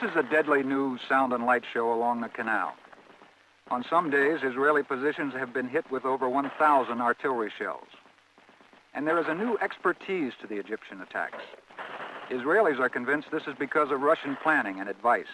This is a deadly new sound and light show along the canal. On some days, Israeli positions have been hit with over 1,000 artillery shells. And there is a new expertise to the Egyptian attacks. Israelis are convinced this is because of Russian planning and advice.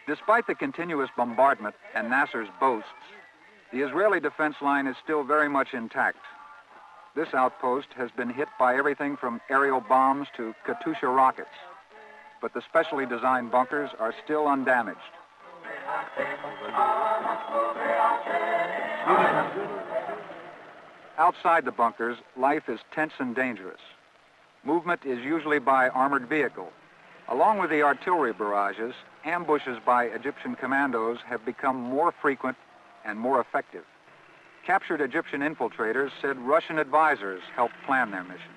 Despite the continuous bombardment and Nasser's boasts, the Israeli defense line is still very much intact. This outpost has been hit by everything from aerial bombs to Katyusha rockets, but the specially designed bunkers are still undamaged. Outside the bunkers, life is tense and dangerous. Movement is usually by armored vehicle. Along with the artillery barrages, ambushes by Egyptian commandos have become more frequent and more effective. Captured Egyptian infiltrators said Russian advisors helped plan their missions.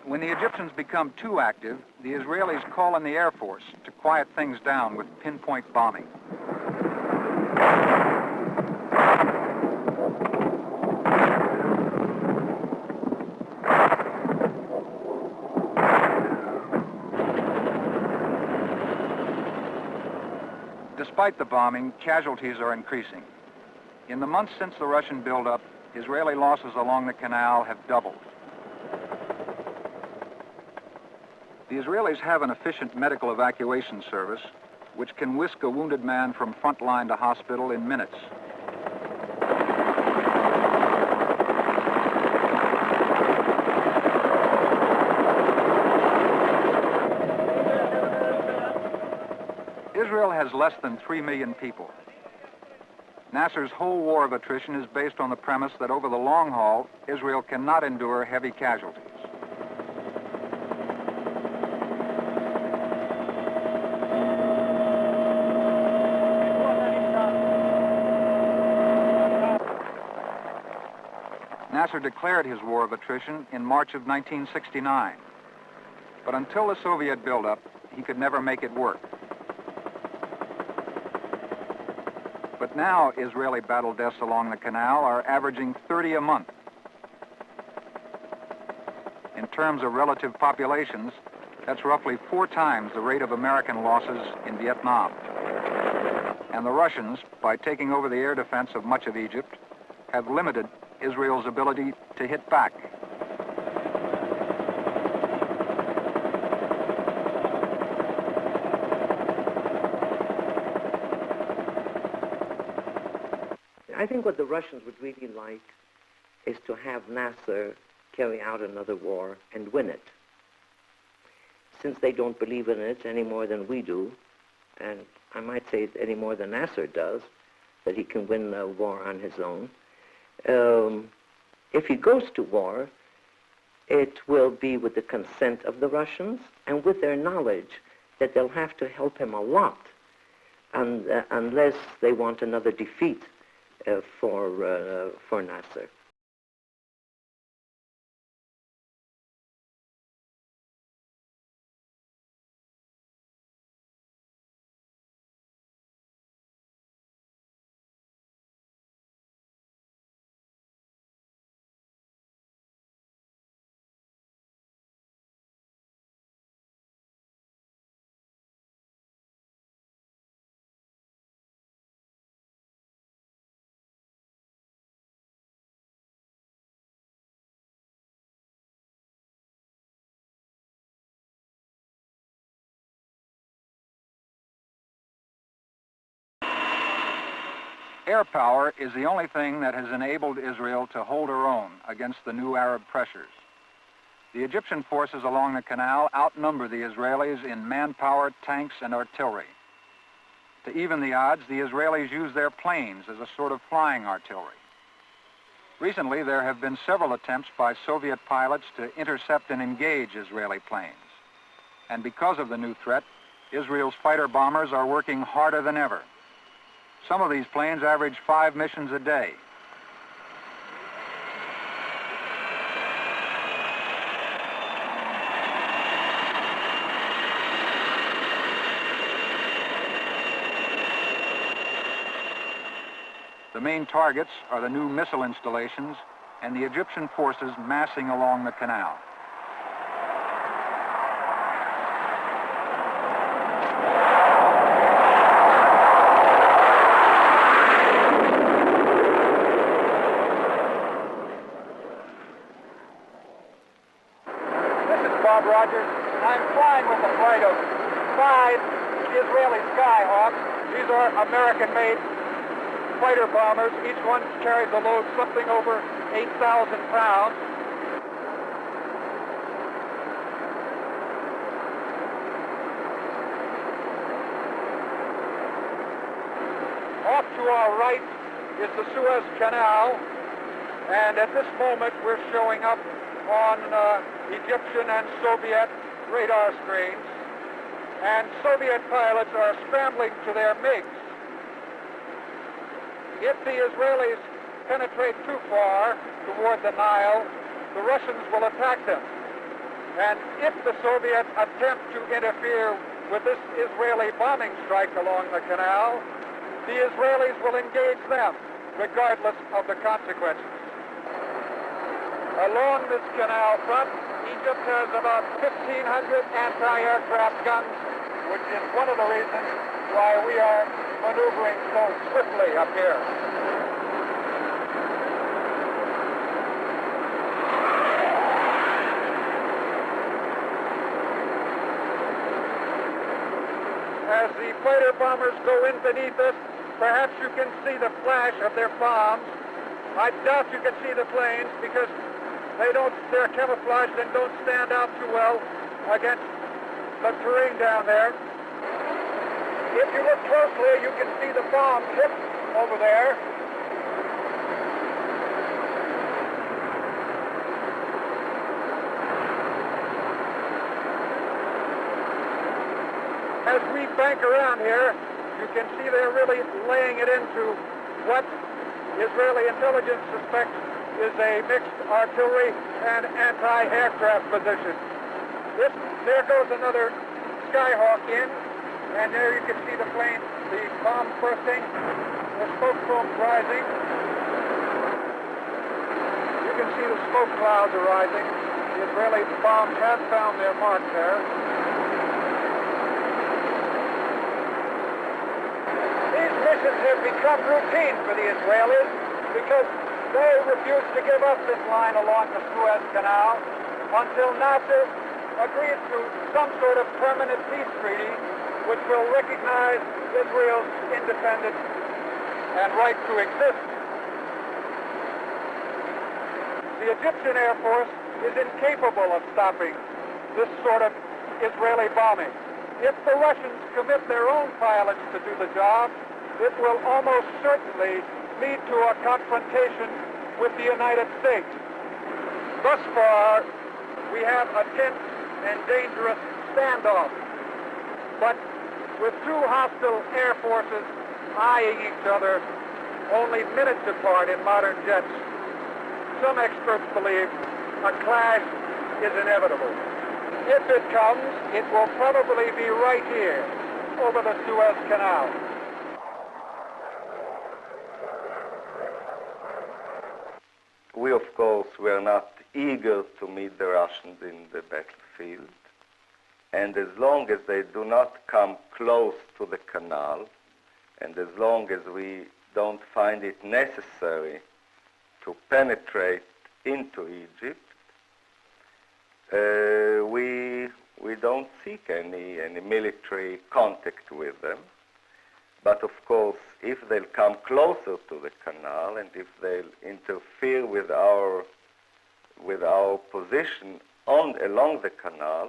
When the Egyptians become too active, the Israelis call in the Air Force to quiet things down with pinpoint bombing. Despite the bombing, casualties are increasing. In the months since the Russian buildup, Israeli losses along the canal have doubled. The Israelis have an efficient medical evacuation service which can whisk a wounded man from front line to hospital in minutes. Israel has less than 3 million people. Nasser's whole war of attrition is based on the premise that over the long haul, Israel cannot endure heavy casualties. Nasser declared his war of attrition in March of 1969. But until the Soviet buildup, he could never make it work. But now, Israeli battle deaths along the canal are averaging 30 a month. In terms of relative populations, that's roughly 4 times the rate of American losses in Vietnam. And the Russians, by taking over the air defense of much of Egypt, have limited Israel's ability to hit back. I think what the Russians would really like is to have Nasser carry out another war and win it. Since they don't believe in it any more than we do, and I might say any more than Nasser does, that he can win a war on his own. If he goes to war, it will be with the consent of the Russians and with their knowledge that they'll have to help him a lot unless they want another defeat for Nasser. Air power is the only thing that has enabled Israel to hold her own against the new Arab pressures. The Egyptian forces along the canal outnumber the Israelis in manpower, tanks, and artillery. To even the odds, the Israelis use their planes as a sort of flying artillery. Recently, there have been several attempts by Soviet pilots to intercept and engage Israeli planes. And because of the new threat, Israel's fighter bombers are working harder than ever. Some of these planes average 5 missions a day. The main targets are the new missile installations and the Egyptian forces massing along the canal. Rogers. I'm flying with a flight of 5 Israeli Skyhawks. These are American-made fighter bombers. Each one carries a load something over 8,000 pounds. Off to our right is the Suez Canal, and at this moment we're showing up on Egyptian and Soviet radar screens, and Soviet pilots are scrambling to their MiGs. If the Israelis penetrate too far toward the Nile, the Russians will attack them. And if the Soviets attempt to interfere with this Israeli bombing strike along the canal, the Israelis will engage them, regardless of the consequences. Along this canal front, Egypt has about 1,500 anti-aircraft guns, which is one of the reasons why we are maneuvering so swiftly up here. As the fighter bombers go in beneath us, perhaps you can see the flash of their bombs. I doubt you can see the planes because they're camouflaged and don't stand out too well against the terrain down there. If you look closely, you can see the bomb tip over there. As we bank around here, you can see they're really laying it into what Israeli intelligence suspects is a mixed artillery and anti-aircraft position. There goes another Skyhawk in, and there you can see the plane, the bomb bursting, the smoke foam rising. You can see the smoke clouds are rising. The Israeli bombs have found their mark there. These missions have become routine for the Israelis because they refused to give up this line along the Suez Canal until Nasser agrees to some sort of permanent peace treaty which will recognize Israel's independence and right to exist. The Egyptian Air Force is incapable of stopping this sort of Israeli bombing. If the Russians commit their own pilots to do the job, it will almost certainly lead to a confrontation with the United States. Thus far, we have a tense and dangerous standoff. But with two hostile air forces eyeing each other only minutes apart in modern jets, some experts believe a clash is inevitable. If it comes, it will probably be right here, over the Suez Canal. We, of course, were not eager to meet the Russians in the battlefield. And as long as they do not come close to the canal, and as long as we don't find it necessary to penetrate into Egypt, we don't seek any military contact with them. But of course, if they'll come closer to the canal and if they'll interfere with our position along the canal,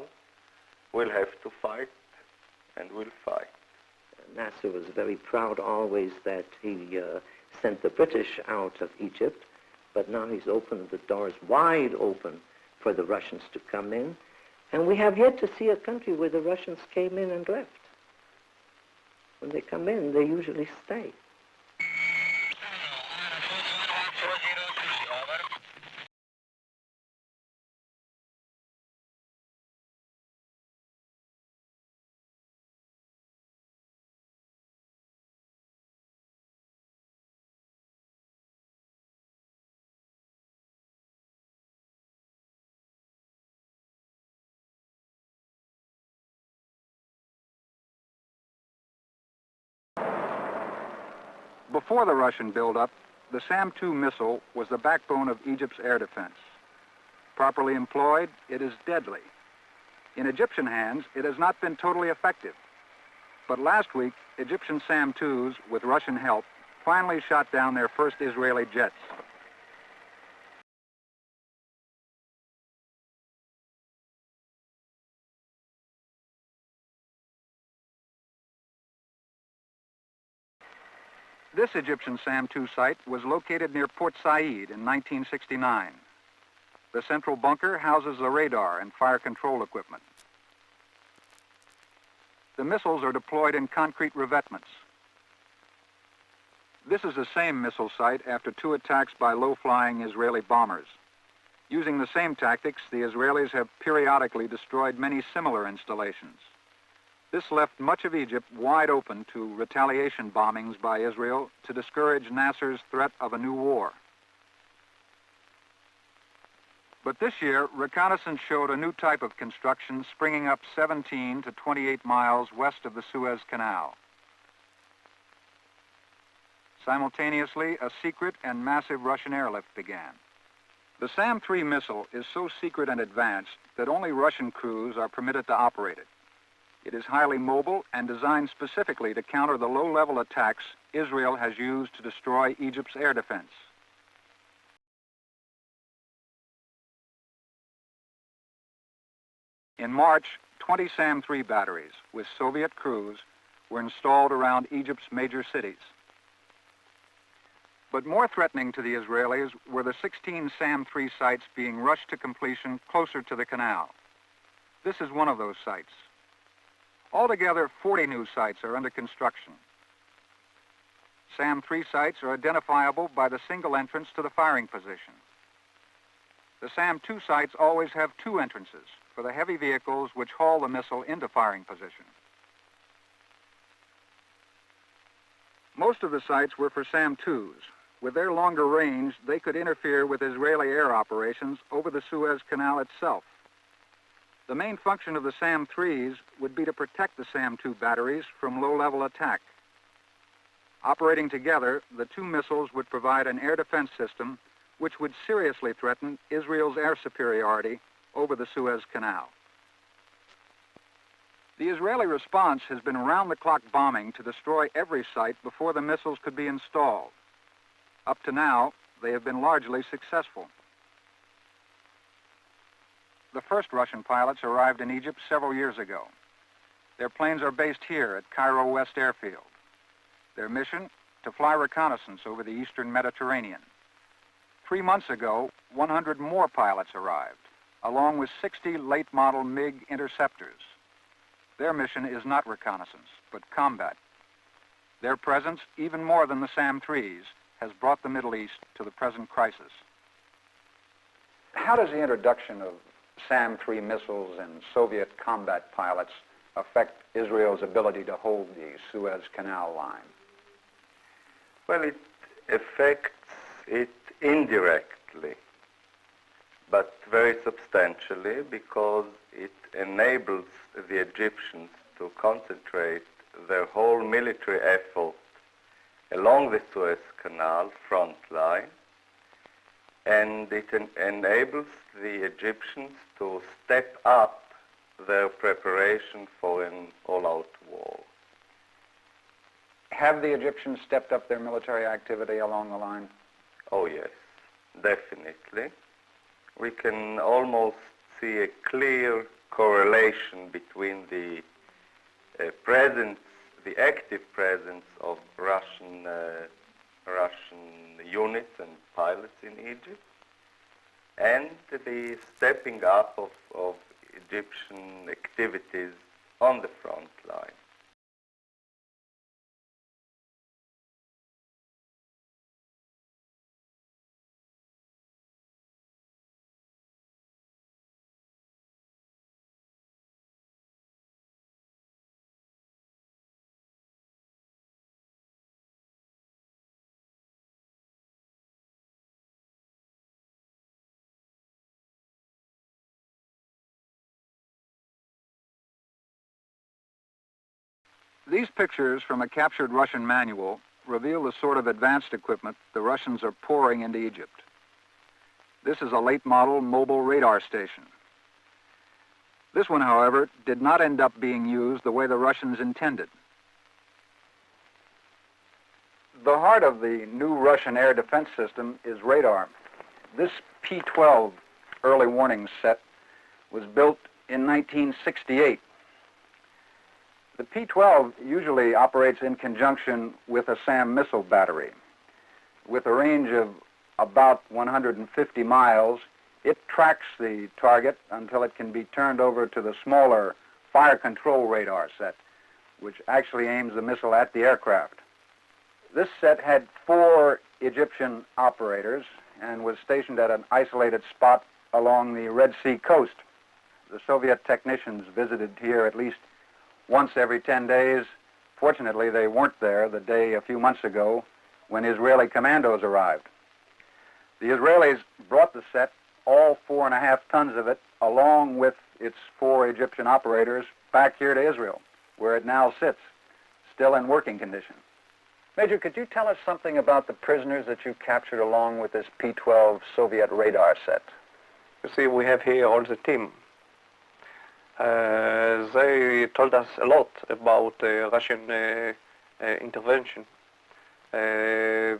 we'll have to fight, and we'll fight. Nasser was very proud always that he sent the British out of Egypt, but now he's opened the doors wide open for the Russians to come in, and we have yet to see a country where the Russians came in and left. When they come in, they usually stay. Before the Russian buildup, the SAM-2 missile was the backbone of Egypt's air defense. Properly employed, it is deadly. In Egyptian hands, it has not been totally effective. But last week, Egyptian SAM-2s, with Russian help, finally shot down their first Israeli jets. This Egyptian SAM-2 site was located near Port Said in 1969. The central bunker houses the radar and fire control equipment. The missiles are deployed in concrete revetments. This is the same missile site after 2 attacks by low-flying Israeli bombers. Using the same tactics, the Israelis have periodically destroyed many similar installations. This left much of Egypt wide open to retaliation bombings by Israel to discourage Nasser's threat of a new war. But this year, reconnaissance showed a new type of construction springing up 17 to 28 miles west of the Suez Canal. Simultaneously, a secret and massive Russian airlift began. The SAM-3 missile is so secret and advanced that only Russian crews are permitted to operate it. It is highly mobile and designed specifically to counter the low-level attacks Israel has used to destroy Egypt's air defense. In March, 20 SAM-3 batteries with Soviet crews were installed around Egypt's major cities. But more threatening to the Israelis were the 16 SAM-3 sites being rushed to completion closer to the canal. This is one of those sites. Altogether, 40 new sites are under construction. SAM-3 sites are identifiable by the single entrance to the firing position. The SAM-2 sites always have 2 entrances for the heavy vehicles which haul the missile into firing position. Most of the sites were for SAM-2s. With their longer range, they could interfere with Israeli air operations over the Suez Canal itself. The main function of the SAM-3s would be to protect the SAM-2 batteries from low-level attack. Operating together, the 2 missiles would provide an air defense system which would seriously threaten Israel's air superiority over the Suez Canal. The Israeli response has been round-the-clock bombing to destroy every site before the missiles could be installed. Up to now, they have been largely successful. The first Russian pilots arrived in Egypt several years ago. Their planes are based here at Cairo West Airfield. Their mission, to fly reconnaissance over the eastern Mediterranean. 3 months ago, 100 more pilots arrived, along with 60 late-model MiG interceptors. Their mission is not reconnaissance, but combat. Their presence, even more than the SAM-3s, has brought the Middle East to the present crisis. How does the introduction of SAM-3 missiles and Soviet combat pilots affect Israel's ability to hold the Suez Canal line? Well, it affects it indirectly, but very substantially, because it enables the Egyptians to concentrate their whole military effort along the Suez Canal front line, and it enables the Egyptians to step up their preparation for an all-out war. Have the Egyptians stepped up their military activity along the line? Oh yes, definitely. We can almost see a clear correlation between the presence, the active presence of Russian units and pilots in Egypt, and the stepping up of Egyptian activities on the front line. These pictures from a captured Russian manual reveal the sort of advanced equipment the Russians are pouring into Egypt. This is a late model mobile radar station. This one, however, did not end up being used the way the Russians intended. The heart of the new Russian air defense system is radar. This P-12 early warning set was built in 1968. The P-12 usually operates in conjunction with a SAM missile battery. With a range of about 150 miles, it tracks the target until it can be turned over to the smaller fire control radar set, which actually aims the missile at the aircraft. This set had 4 Egyptian operators and was stationed at an isolated spot along the Red Sea coast. The Soviet technicians visited here at least once every 10 days. Fortunately, they weren't there the day a few months ago when Israeli commandos arrived. The Israelis brought the set, all 4.5 tons of it, along with its 4 Egyptian operators, back here to Israel, where it now sits, still in working condition. Major, could you tell us something about the prisoners that you captured along with this P-12 Soviet radar set? You see, we have here all the team. They told us a lot about Russian intervention. The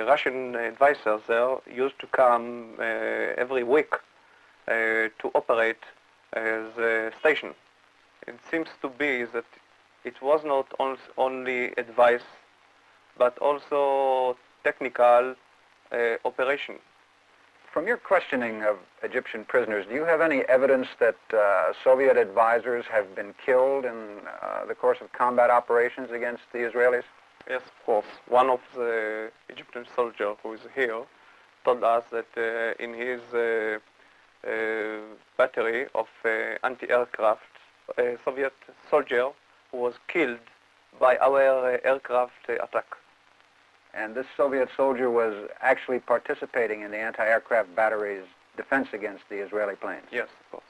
Russian advisors there used to come every week to operate the station. It seems to be that it was not only advice, but also technical operation. From your questioning of Egyptian prisoners, do you have any evidence that Soviet advisors have been killed in the course of combat operations against the Israelis? Yes, of course. One of the Egyptian soldiers who is here told us that in his battery of anti-aircraft, a Soviet soldier who was killed by our aircraft attack. And this Soviet soldier was actually participating in the anti-aircraft battery's defense against the Israeli planes? Yes, of course.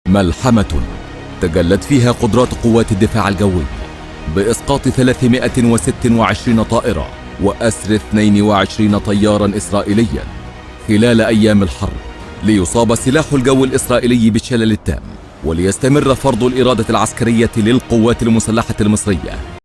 ملحمة تجلت فيها قدرات قوات الدفاع الجوي بإسقاط 326 طائرة وأسر 22 طيارا إسرائيليا خلال أيام الحرب، ليصاب سلاح الجو الإسرائيلي بالشلل التام، وليستمر فرض الإرادة العسكرية للقوات المسلحة المصرية